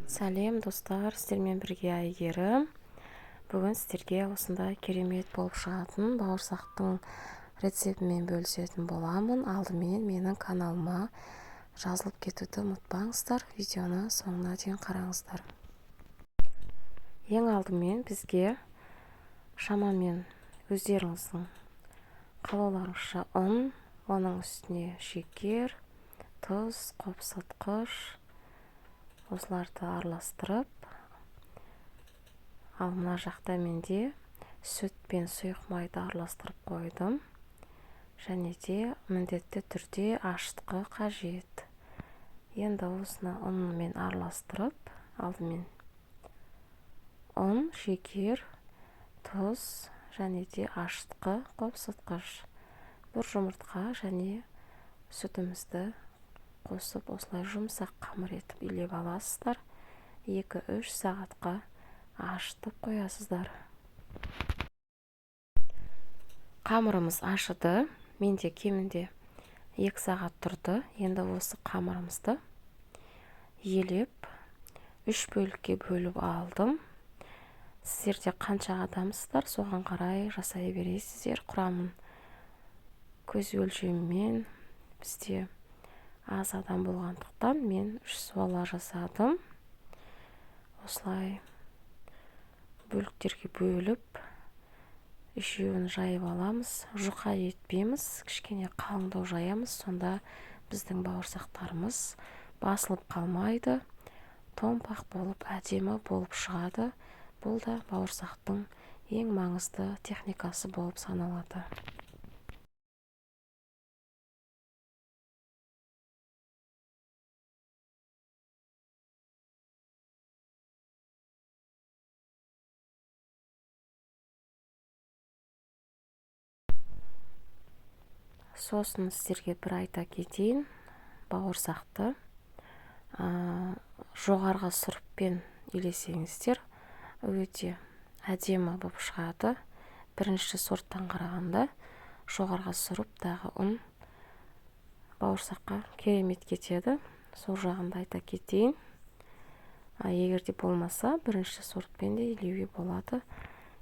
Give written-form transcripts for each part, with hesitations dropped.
Сәлем достар, сіздермен бірге Әйгерім. Бүгін сіздерге осындай керемет болып шығатын бауырсақтың рецептімен бөлісетін боламын. Алдымен менің каналыма жазылып кетуді ұмытпаңыздар. Видеоны соңына дейін қараңыздар. Ең алдымен бізге шамамен өздеріңіздің қалауларыңызша ұн, оның үстіне шекер, тұз, қопсытқыш, осыларды араластырып, ал мына жақта менде сүт пен сұйық майды араластырып қойдым. Және де міндетті түрде ашытқы қажет. Енді осыны ұнмен араластырып, алдымен ұн, шекер, тұз және де ашытқы, қопсытқыш, бір жұмыртқа және сүтімізді қосып, осылай жұмсақ қамыр етіп илеп аласыздар. 2-3 сағатқа ашытып қоясыздар. Қамырымыз ашыды. Менде кемінде 2 сағат тұрды. Енді осы қамырымызды елеп 3 бөлікке бөліп алдым. Сіздерде қанша адамсыздар, соған қарай жасай бересіздер. Құрамын көз өлшемімен, бізде аз адам болғандықтан мен 3 суала жасадым. Осылай бөліктерге бөліп, үшеуін жайып аламыз. Жұқа етпейміз, кішкене қалыңдау жаямыз. Сонда біздің бауырсақтарымыз басылып қалмайды, томпақ болып, әдемі болып шығады. Бұл да бауырсақтың ең маңызды техникасы болып саналады. Сосын сіздерге бір айта кетейін, бауырсақты жоғарғы сұрыппен илесеңіздер, өте әдемі болып шығады. Бірінші сорттан қарағанда жоғарғы сұрыптағы ұн бауырсаққа керемет кетеді. Сол жағында айта кетейін. Егер де болмаса, бірінші сортпен де илеуге болады.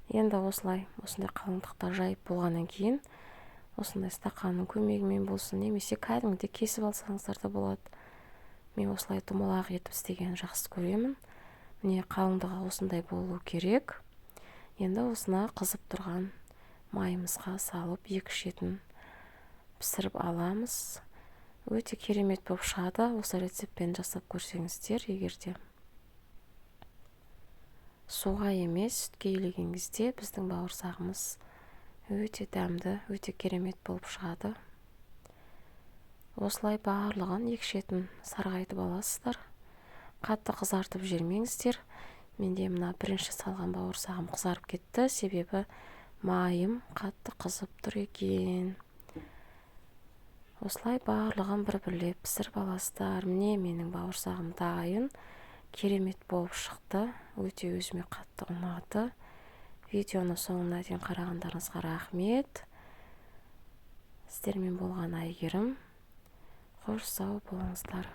Енді осындай қалыңдықта жайып болғаннан кейін, осындай стақанның көмегімен болсын, немесе кәдімгідей кесіп алсаңыздар да болады. Мен осылай домалақ етіп істегенді жақсы көремін. Міне қалыңдығы осындай болу керек. Енді осына қызып тұрған майымызға салып, екі шетін пісіріп аламыз. Өте керемет болып шығады. Осы рецептпен жасап көрсеңіздер, егерде суға емес, сүтке илеген кезде біздің бауырсағымыз өте дәмді, өте керемет болып шығады. Осылай барлығын екі шетін сарғайтып аласыздар. Қатты қызартып жібермеңіздер. Менде мына бірінші салған бауырсағым қызарып кетті, себебі майым қатты қызып тұр екен. Осылай барлығын бір-бірлеп пісіріп аласыздар. Міне менің бауырсағым дайын, керемет болып шықты. Өте өзіме қатты ұнады. Видеоны соңына дейін қарағандарыңызға рахмет. Сіздермен болған Әйгерім. Қош сау болыңыздар.